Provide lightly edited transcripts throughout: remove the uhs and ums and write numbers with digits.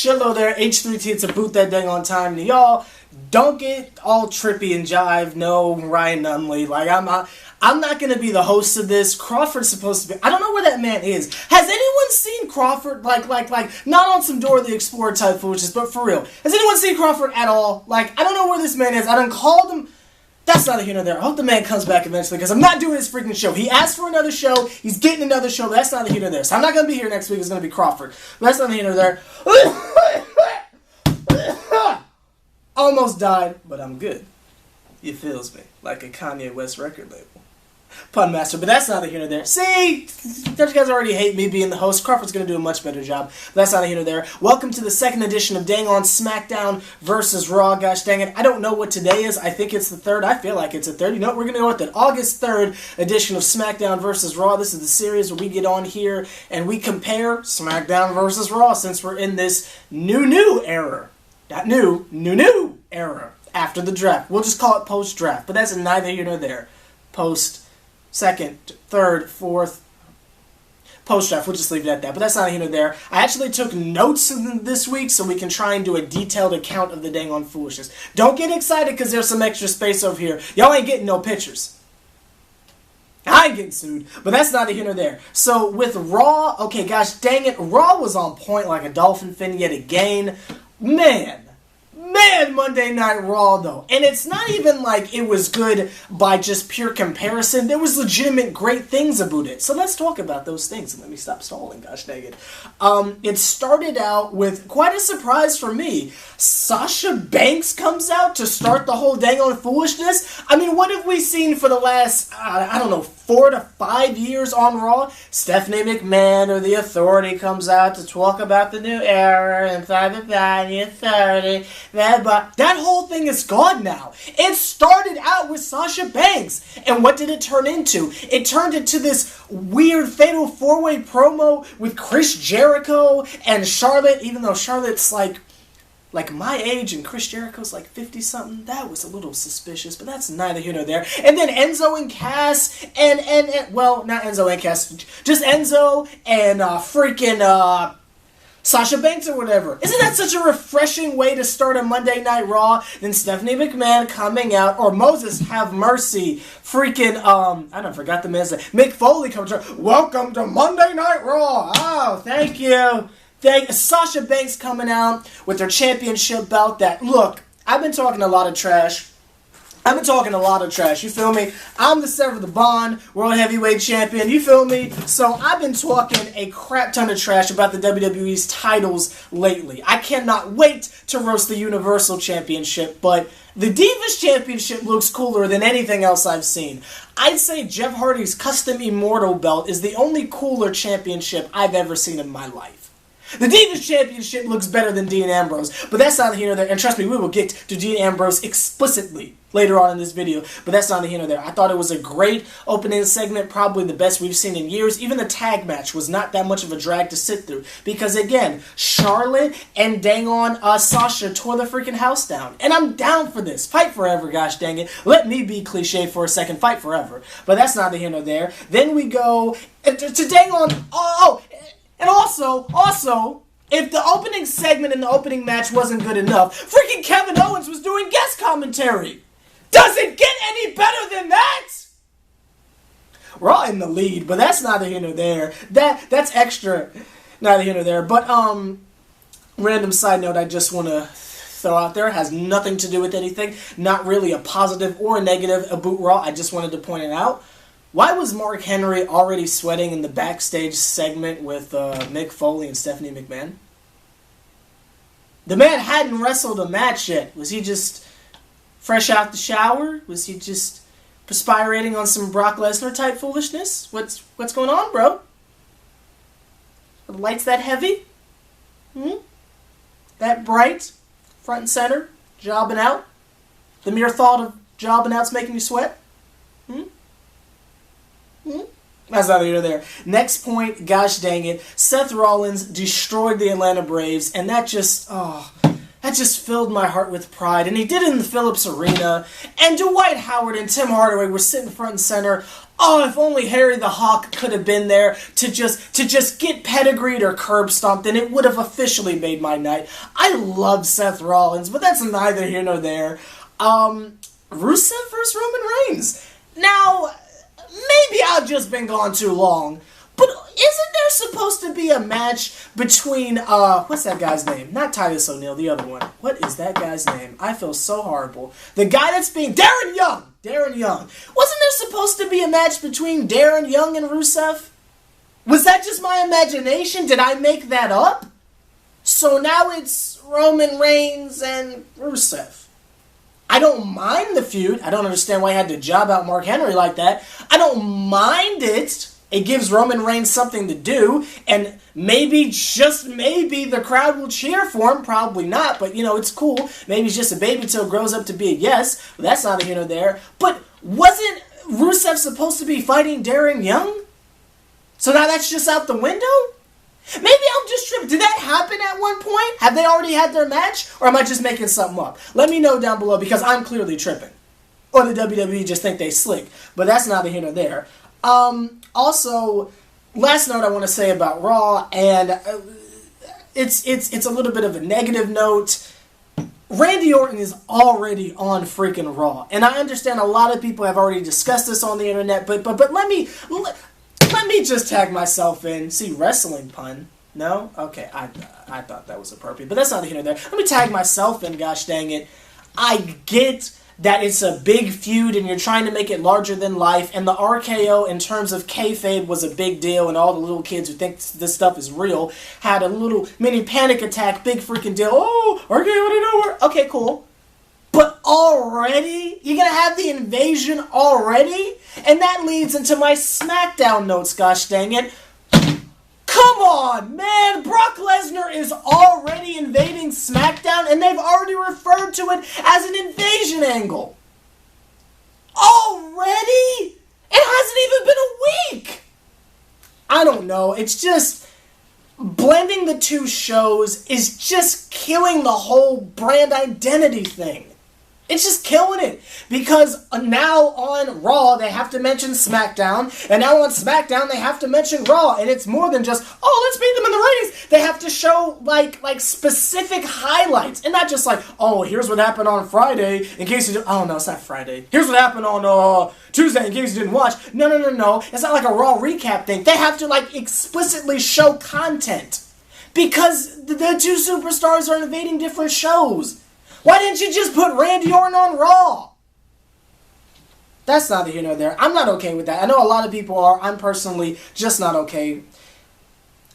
Shillo there, H+III+T to boot that dang on time to y'all. Don't get all trippy and jive. No, Ryan Nunley. Like, I'm not going to be the host of this. Crawford's supposed to be... I don't know where that man is. Has anyone seen Crawford? Like, not on some Dora the Explorer type foolishness, but for real. Has anyone seen Crawford at all? Like, I don't know where this man is. I done called him... That's not a here nor there. I hope the man comes back eventually, because I'm not doing his freaking show. He asked for another show. He's getting another show, but that's not a here nor there. So I'm not going to be here next week. It's going to be Crawford. But that's not a here nor there. Almost died, but I'm good. It feels me like a Kanye West record label. Pun master, but that's not a here nor there. See? Those guys already hate me being the host. Crawford's going to do a much better job. But that's not a here nor there. Welcome to the second edition of Dang On Smackdown Vs Raw. Gosh dang it. I don't know what today is. I think it's the 3rd. I feel like it's the 3rd. You know what? We're going to go with that August 3rd edition of Smackdown Vs Raw. This is the series where we get on here and we compare Smackdown vs Raw, since we're in this new era. Not new era after the draft. We'll just call it post-draft. But that's neither here nor there. Post, second, third, fourth, post-draft. We'll just leave it at that. But that's not here nor there. I actually took notes this week so we can try and do a detailed account of the dang on foolishness. Don't get excited because there's some extra space over here. Y'all ain't getting no pictures. I ain't getting sued, but that's not a here nor there. So with Raw, okay, gosh dang it, Raw was on point like a dolphin fin yet again. Man, Monday Night Raw, though. And it's not even like it was good by just pure comparison. There was legitimate great things about it. So let's talk about those things. And let me stop stalling, gosh dang it. It started out with quite a surprise for me. Sasha Banks comes out to start the whole dang on foolishness. I mean, what have we seen for the last, I don't know, 4 to 5 years on Raw? Stephanie McMahon or The Authority comes out to talk about the new era and the Authority. That whole thing is gone now. It started out with Sasha Banks. And what did it turn into? It turned into this weird Fatal 4-Way promo with Chris Jericho and Charlotte, even though Charlotte's like my age and Chris Jericho's like 50-something. That was a little suspicious, but that's neither here nor there. And then Enzo and Cass and well, not Enzo and Cass, just Enzo and freaking Sasha Banks or whatever. Isn't that such a refreshing way to start a Monday Night Raw? Then Stephanie McMahon coming out, or Moses have mercy, freaking, I don't forgot the man's name. Mick Foley comes out, welcome to Monday Night Raw. Oh, thank you. Sasha Banks coming out with her championship belt that, look, I've been talking a lot of trash. You feel me? I'm the SeverTheBond World Heavyweight Champion, you feel me? So I've been talking a crap ton of trash about the WWE's titles lately. I cannot wait to roast the Universal Championship, but the Divas Championship looks cooler than anything else I've seen. I'd say Jeff Hardy's Custom Immortal belt is the only cooler championship I've ever seen in my life. The Divas Championship looks better than Dean Ambrose, but that's not here nor there. And trust me, we will get to Dean Ambrose explicitly later on in this video, but that's not here nor there. I thought it was a great opening segment, probably the best we've seen in years. Even the tag match was not that much of a drag to sit through, because again, Charlotte and dang on Sasha tore the freaking house down. And I'm down for this. Fight forever, gosh dang it. Let me be cliche for a second. Fight forever. But that's not here nor there. Then we go to dang on... And also, if the opening segment and the opening match wasn't good enough, freaking Kevin Owens was doing guest commentary. Does it get any better than that? We're all in the lead, but that's neither here nor there. That's extra, neither here nor there. But random side note I just want to throw out there, has nothing to do with anything. Not really a positive or a negative about Raw. I just wanted to point it out. Why was Mark Henry already sweating in the backstage segment with Mick Foley and Stephanie McMahon? The man hadn't wrestled a match yet. Was he just fresh out the shower? Was he just perspiring on some Brock Lesnar type foolishness? What's going on, bro? Are the lights that heavy? That bright? Front and center? Jobbing out? The mere thought of jobbing out's making you sweat? That's neither here nor there. Next point, gosh dang it, Seth Rollins destroyed the Atlanta Braves, and that just, That just filled my heart with pride. And he did it in the Phillips Arena. And Dwight Howard and Tim Hardaway were sitting front and center. Oh, if only Harry the Hawk could have been there to just get pedigreed or curb stomped, and it would have officially made my night. I love Seth Rollins, but that's neither here nor there. Rusev versus Roman Reigns. Now, maybe I've just been gone too long, but isn't there supposed to be a match between, what's that guy's name? Not Titus O'Neil, the other one. What is that guy's name? I feel so horrible. The guy that's being, Darren Young! Darren Young. Wasn't there supposed to be a match between Darren Young and Rusev? Was that just my imagination? Did I make that up? So now it's Roman Reigns and Rusev. I don't mind the feud. I don't understand why he had to job out Mark Henry like that. I don't mind it. It gives Roman Reigns something to do, and maybe, just maybe, the crowd will cheer for him. Probably not, but, you know, it's cool. Maybe he's just a baby till it grows up to be a yes. But that's not a here nor there. But wasn't Rusev supposed to be fighting Darren Young? So now that's just out the window? Maybe I'm just tripping. Did that happen at one point? Have they already had their match? Or am I just making something up? Let me know down below, because I'm clearly tripping. Or the WWE just think they slick. But that's neither here nor there. Also, last note I want to say about Raw, and it's a little bit of a negative note. Randy Orton is already on freaking Raw, and I understand a lot of people have already discussed this on the internet, but let me just tag myself in. See, wrestling pun? No? Okay, I thought that was appropriate, but that's not here nor there. Let me tag myself in, gosh dang it. I get that it's a big feud and you're trying to make it larger than life, and the RKO in terms of kayfabe was a big deal, and all the little kids who think this stuff is real had a little mini panic attack, big freaking deal. Oh, RKO out of nowhere. Okay, cool. But already? You're going to have the invasion already? And that leads into my SmackDown notes, gosh dang it. Come on, man! Brock Lesnar is already invading SmackDown, and they've already referred to it as an invasion angle. Already? It hasn't even been a week! I don't know, it's just, blending the two shows is just killing the whole brand identity thing. It's just killing it, because now on Raw they have to mention SmackDown, and now on SmackDown they have to mention Raw, and it's more than just, oh, let's beat them in the ratings. They have to show like specific highlights, and not just like, oh, here's what happened on Friday in case you didn't, oh no, it's not Friday. Here's what happened on Tuesday in case you didn't watch. No. It's not like a Raw recap thing. They have to like explicitly show content, because the two superstars are invading different shows. Why didn't you just put Randy Orton on Raw? That's neither here nor there. I'm not okay with that. I know a lot of people are. I'm personally just not okay.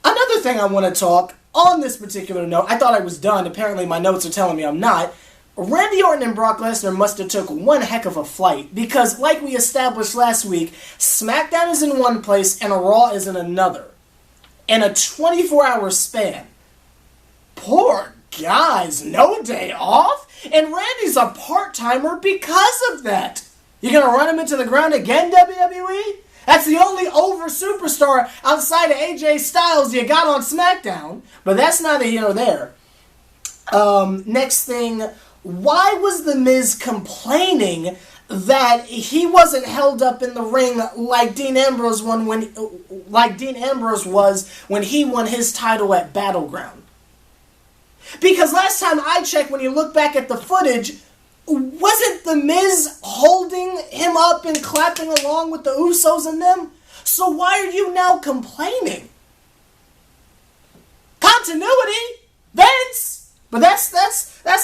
Another thing I want to talk on this particular note, I thought I was done. Apparently my notes are telling me I'm not. Randy Orton and Brock Lesnar must have took one heck of a flight, because like we established last week, SmackDown is in one place and Raw is in another. In a 24-hour span. Poor guys, no day off? And Randy's a part-timer because of that. You're going to run him into the ground again, WWE? That's the only over superstar outside of AJ Styles you got on SmackDown. But that's neither here nor there. Next thing, why was The Miz complaining that he wasn't held up in the ring like Dean Ambrose was when he won his title at Battleground? Because last time I checked, when you look back at the footage, wasn't The Miz holding him up and clapping along with the Usos and them? So why are you now complaining? Continuity, Vince. But that's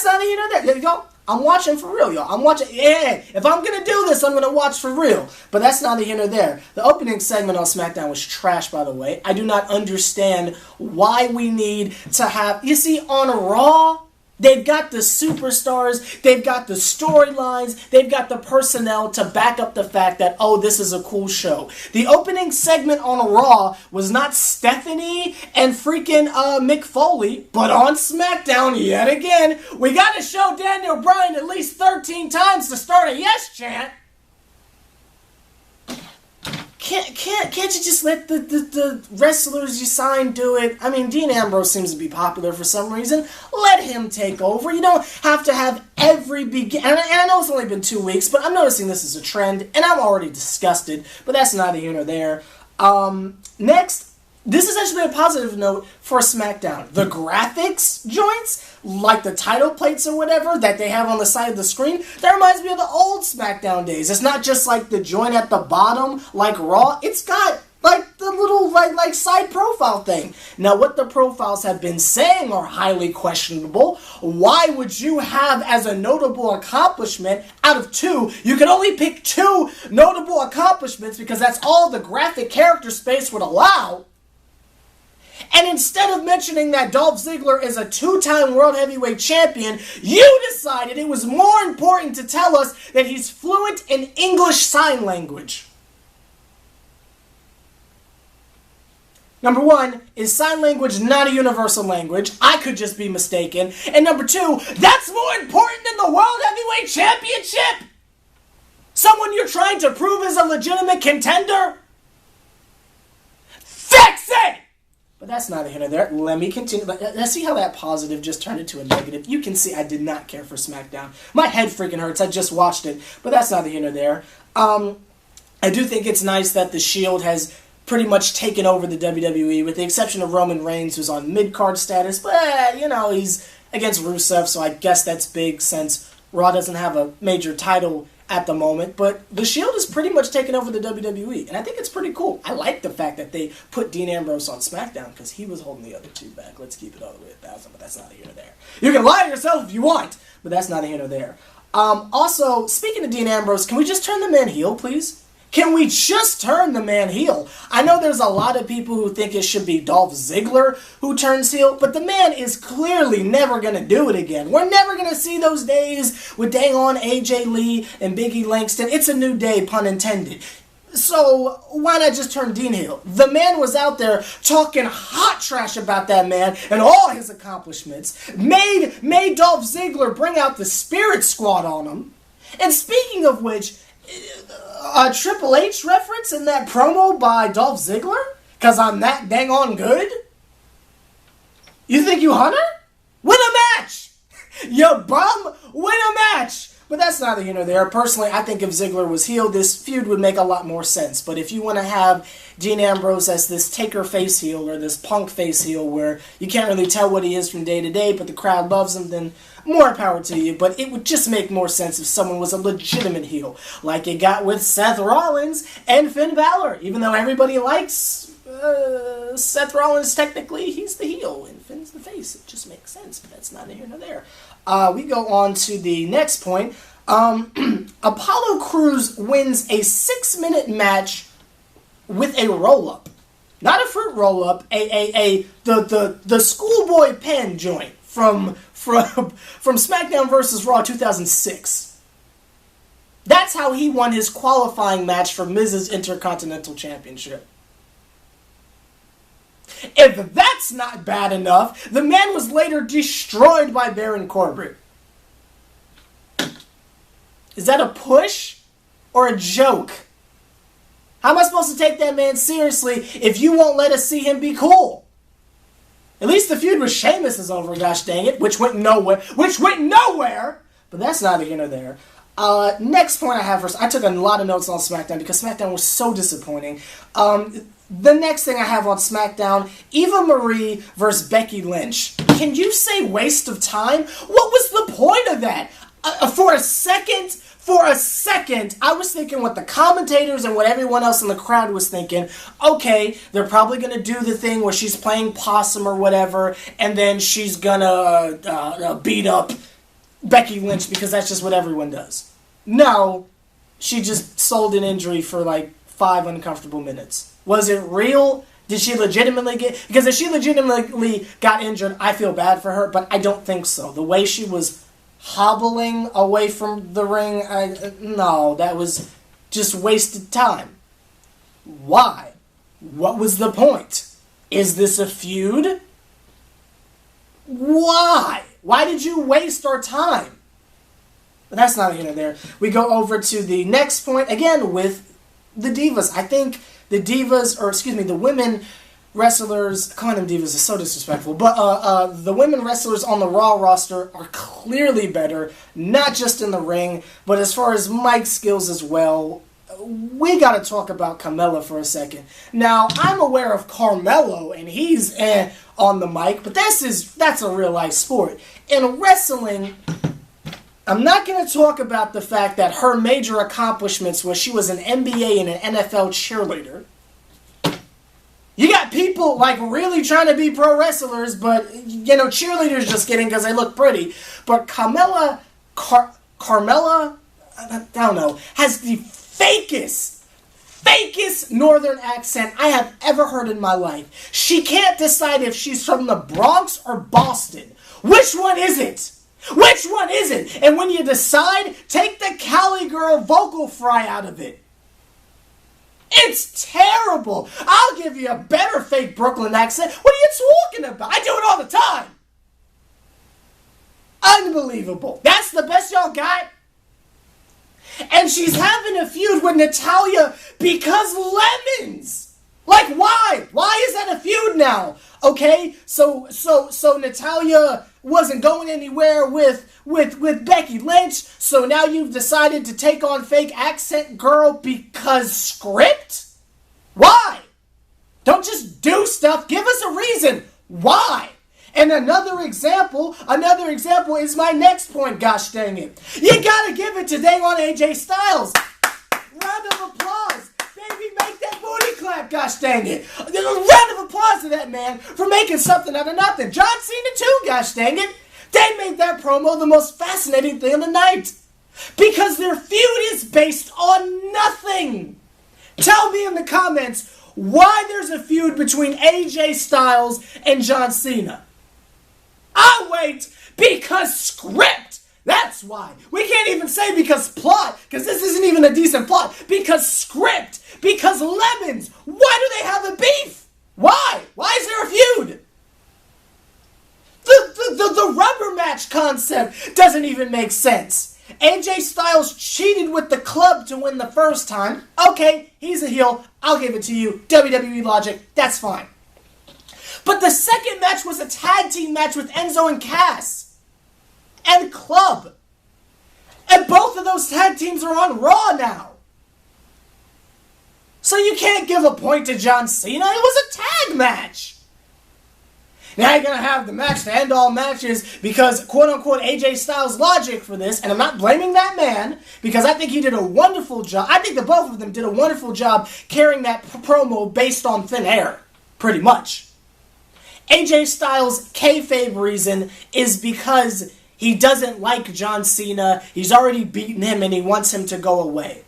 not here nor there. Y'all, I'm watching for real, y'all. I'm watching. Yeah, if I'm gonna do this, I'm gonna watch for real. But that's neither here nor there. The opening segment on SmackDown was trash, by the way. I do not understand why we need to have. You see, on Raw, they've got the superstars, they've got the storylines, they've got the personnel to back up the fact that, oh, this is a cool show. The opening segment on Raw was not Stephanie and freaking Mick Foley, but on SmackDown, yet again, we gotta show Daniel Bryan at least 13 times to start a yes chant. Can't you just let the wrestlers you sign do it? I mean, Dean Ambrose seems to be popular for some reason. Let him take over. You don't have to have every and I know it's only been 2 weeks, but I'm noticing this is a trend, and I'm already disgusted, but that's neither here nor there. Next, this is actually a positive note for SmackDown. The graphics joints, like the title plates or whatever that they have on the side of the screen, that reminds me of the old SmackDown days. It's not just like the joint at the bottom like Raw. It's got like the little like side profile thing. Now, what the profiles have been saying are highly questionable. Why would you have as a notable accomplishment out of 2? You can only pick 2 notable accomplishments because that's all the graphic character space would allow. And instead of mentioning that Dolph Ziggler is a 2-time World Heavyweight Champion, you decided it was more important to tell us that he's fluent in English Sign Language. Number 1, is sign language not a universal language? I could just be mistaken. And number 2, that's more important than the World Heavyweight Championship? Someone you're trying to prove is a legitimate contender? Fix it! But that's not a hint of there. Let me continue. But let's see how that positive just turned into a negative. You can see I did not care for SmackDown. My head freaking hurts. I just watched it. But that's not a hint of there. I do think it's nice that the Shield has pretty much taken over the WWE, with the exception of Roman Reigns, who's on mid-card status. But, you know, he's against Rusev, so I guess that's big since Raw doesn't have a major title at the moment. But the Shield is pretty much taken over the WWE, and I think it's pretty cool. I like the fact that they put Dean Ambrose on SmackDown, because he was holding the other 2 back. Let's keep it all the way 1,000, but that's not here or there. You can lie to yourself if you want, but that's not here or there. Also, speaking of Dean Ambrose, can we just turn the man heel, please? Can we just turn the man heel? I know there's a lot of people who think it should be Dolph Ziggler who turns heel, but the man is clearly never going to do it again. We're never going to see those days with dang on AJ Lee and Big E Langston. It's a new day, pun intended. So why not just turn Dean heel? The man was out there talking hot trash about that man and all his accomplishments. Made Dolph Ziggler bring out the Spirit Squad on him. And speaking of which, a Triple H reference in that promo by Dolph Ziggler? Because I'm that dang on good? You think you Hunter? Win a match! You bum! Win a match! But that's neither here nor there. Personally, I think if Ziggler was healed, this feud would make a lot more sense. But if you want to have Dean Ambrose as this Taker face heel or this Punk face heel where you can't really tell what he is from day to day, but the crowd loves him, then more power to you. But it would just make more sense if someone was a legitimate heel, like it got with Seth Rollins and Finn Balor. Even though everybody likes Seth Rollins, technically he's the heel and Finn's the face. It just makes sense, but that's neither here nor there. We go on to the next point. Apollo Crews wins a 6-minute match with a roll-up. Not a fruit roll-up, the schoolboy pen joint from Smackdown Vs Raw 2006. That's how he won his qualifying match for Miz's Intercontinental Championship. If that's not bad enough, the man was later destroyed by Baron Corbin. Is that a push or a joke? How am I supposed to take that man seriously if you won't let us see him be cool? At least the feud with Sheamus is over, gosh dang it, which went nowhere. But that's neither here nor there. Next point I have first, I took a lot of notes on SmackDown because SmackDown was so disappointing. The next thing I have on SmackDown, Eva Marie versus Becky Lynch. Can you say waste of time? What was the point of that? For a second, I was thinking what the commentators and what everyone else in the crowd was thinking. Okay, they're probably going to do the thing where she's playing possum or whatever, and then she's going to beat up Becky Lynch because that's just what everyone does. No, she just sold an injury for like 5 uncomfortable minutes. Was it real? Did she legitimately get... Because if she legitimately got injured, I feel bad for her, but I don't think so. The way she was hobbling away from the ring, no, that was just wasted time. Why? What was the point? Is this a feud? Why? Why did you waste our time? But that's not here nor there. We go over to the next point, again, with the Divas. I think the divas, or excuse me, the women wrestlers, calling them divas is so disrespectful, but the women wrestlers on the Raw roster are clearly better, not just in the ring, but as far as mic skills as well. We got to talk about Carmella for a second. Now, I'm aware of Carmelo, and he's on the mic, but that's a real-life sport. In wrestling, I'm not going to talk about the fact that her major accomplishments was she was an NBA and an NFL cheerleader. You got people, like, really trying to be pro wrestlers, but, you know, cheerleaders just kidding because they look pretty. But Carmella, I don't know, has the fakest northern accent I have ever heard in my life. She can't decide if she's from the Bronx or Boston. Which one is it? Which one is it? And when you decide, take the Cali girl vocal fry out of it. It's terrible. I'll give you a better fake Brooklyn accent. What are you talking about? I do it all the time. Unbelievable. That's the best y'all got? And she's having a feud with Natalya because lemons. Like, why? Why is that a feud now? Okay, so Natalya wasn't going anywhere with Becky Lynch, so now you've decided to take on fake accent girl because script? Why? Don't just do stuff. Give us a reason. Why? And another example is my next point, gosh dang it. You gotta give it to dang on AJ Styles. Round of applause. Baby, make that booty clap, gosh dang it. A round of applause to that man for making something out of nothing. John Cena too, gosh dang it. They made that promo the most fascinating thing of the night. Because their feud is based on nothing. Tell me in the comments why there's a feud between AJ Styles and John Cena. I'll wait, because script. That's why. We can't even say because plot, because this isn't even a decent plot. Because script. Because lemons. Why do they have a beef? Why? Why is there a feud? The rubber match concept doesn't even make sense. AJ Styles cheated with the club to win the first time. Okay, he's a heel. I'll give it to you. WWE logic. That's fine. But the second match was a tag team match with Enzo and Cass. And Club. And both of those tag teams are on Raw now. So you can't give a point to John Cena. It was a tag match. Now you're going to have the match to end all matches because, quote-unquote, AJ Styles logic for this, and I'm not blaming that man because I think he did a wonderful job. I think the both of them did a wonderful job carrying that promo based on thin air, pretty much. AJ Styles' kayfabe reason is because he doesn't like John Cena. He's already beaten him and he wants him to go away.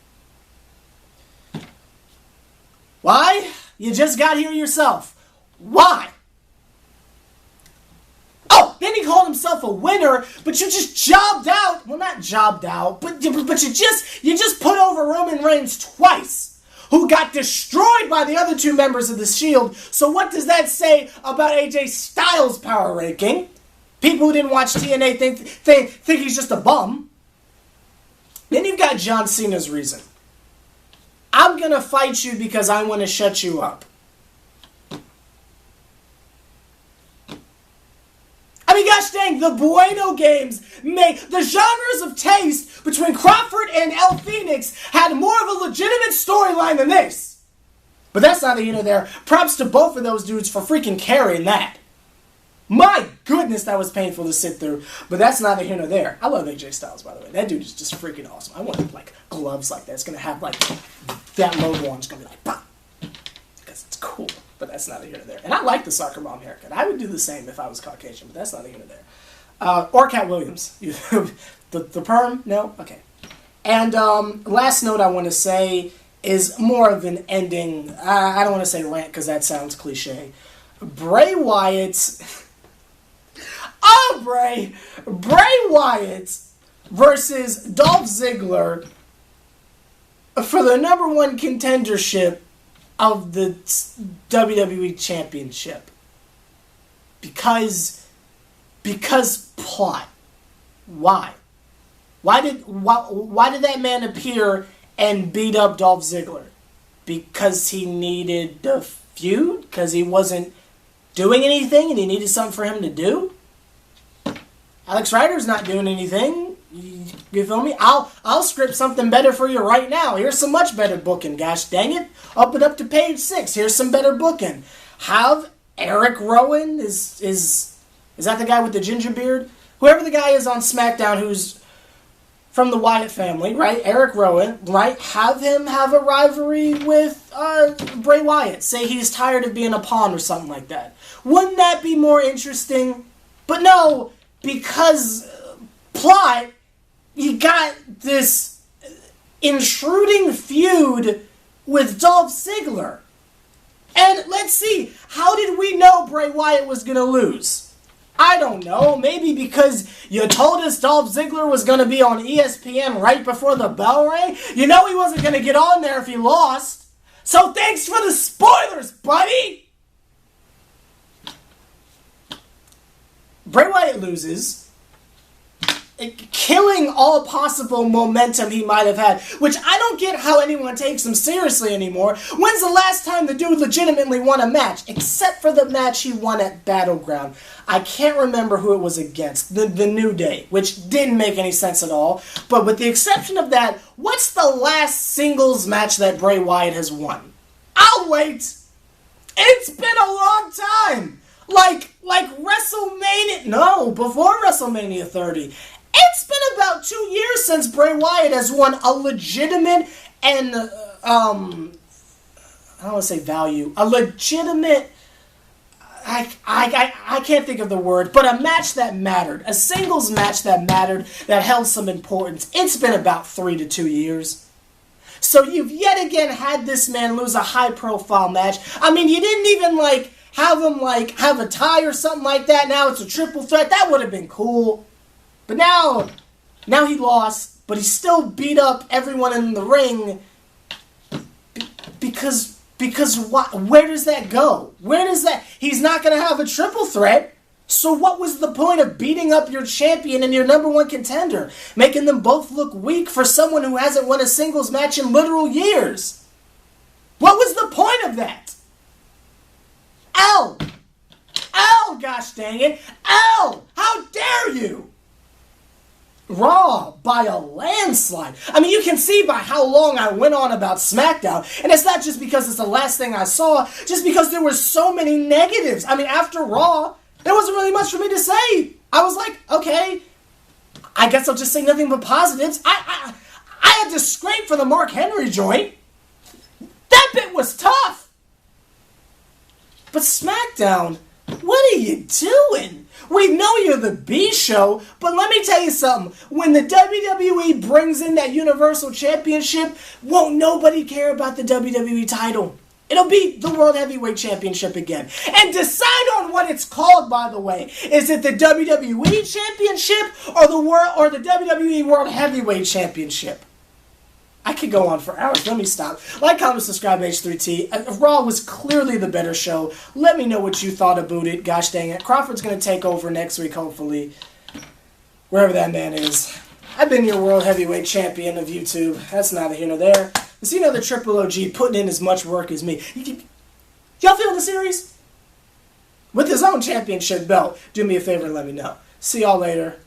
Why? You just got here yourself. Why? Oh, then he called himself a winner, but you just jobbed out. Well, not jobbed out, but you just put over Roman Reigns twice, who got destroyed by the other two members of the Shield. So what does that say about AJ Styles' power ranking? People who didn't watch TNA think he's just a bum. Then you've got John Cena's reason. I'm going to fight you because I want to shut you up. I mean, gosh dang, the Bueno games make the genres of taste between Crawford and El Phoenix had more of a legitimate storyline than this. But that's neither here nor there. Props to both of those dudes for freaking carrying that. My goodness, that was painful to sit through. But that's neither here nor there. I love AJ Styles, by the way. That dude is just freaking awesome. I want, like, gloves like that. It's going to have, like, that logo on. It's going to be like, pop. Because it's cool. But that's neither here nor there. And I like the soccer mom haircut. I would do the same if I was Caucasian, but that's neither here nor there. Or Cat Williams. the perm? No? Okay. And last note I want to say is more of an ending. I don't want to say rant because that sounds cliche. Bray Wyatt's... Oh, Bray Wyatt versus Dolph Ziggler for the number one contendership of the WWE Championship. Because plot. Why? Why did that man appear and beat up Dolph Ziggler? because he needed the feud? Because he wasn't doing anything and he needed something for him to do? Alex Ryder's not doing anything. You feel me? I'll script something better for you right now. Here's some much better booking, gosh dang it. Up and up to page 6. Here's some better booking. Have Eric Rowan, is that the guy with the ginger beard? Whoever the guy is on SmackDown who's from the Wyatt family, right? Eric Rowan, right? Have him have a rivalry with Bray Wyatt. Say he's tired of being a pawn or something like that. Wouldn't that be more interesting? But no, because plot, you got this intruding feud with Dolph Ziggler. And let's see, how did we know Bray Wyatt was going to lose? I don't know. Maybe because you told us Dolph Ziggler was going to be on ESPN right before the bell rang. You know he wasn't going to get on there if he lost. So thanks for the spoilers, buddy! Bray Wyatt loses, killing all possible momentum he might have had, which I don't get how anyone takes him seriously anymore. When's the last time the dude legitimately won a match? Except for the match he won at Battleground. I can't remember who it was against. The New Day, which didn't make any sense at all. But with the exception of that, what's the last singles match that Bray Wyatt has won? I'll wait! It's been a long time! Like WrestleMania... No, before WrestleMania 30. It's been about 2 years since Bray Wyatt has won a legitimate and, I don't want to say value, a legitimate, I can't think of the word, but a match that mattered, a singles match that mattered, that held some importance. It's been about 3 to 2 years. So you've yet again had this man lose a high-profile match. I mean, you didn't even, have him, have a tie or something like that. Now it's a triple threat. That would have been cool. But now he lost, but he still beat up everyone in the ring. Because what? Where does that go? Where does that? He's not going to have a triple threat. So what was the point of beating up your champion and your number one contender? Making them both look weak for someone who hasn't won a singles match in literal years. What was the point of that? L, gosh dang it. L, how dare you? Raw by a landslide. I mean, you can see by how long I went on about SmackDown. And it's not just because it's the last thing I saw, just because there were so many negatives. I mean, after Raw, there wasn't really much for me to say. I was like, okay, I guess I'll just say nothing but positives. I had to scrape for the Mark Henry joint. That bit was tough. But SmackDown, what are you doing? We know you're the B show, but let me tell you something. When the WWE brings in that Universal Championship, won't nobody care about the WWE title. It'll be the World Heavyweight Championship again. And decide on what it's called, by the way. Is it the WWE Championship or the WWE World Heavyweight Championship? I could go on for hours. Let me stop. Like, comment, subscribe, H+III+T. Raw was clearly the better show. Let me know what you thought about it. Gosh dang it. Crawford's going to take over next week, hopefully. Wherever that man is. I've been your World Heavyweight Champion of YouTube. That's neither here nor there. You see another Triple OG putting in as much work as me. Y'all feel the series? With his own championship belt. Do me a favor and let me know. See y'all later.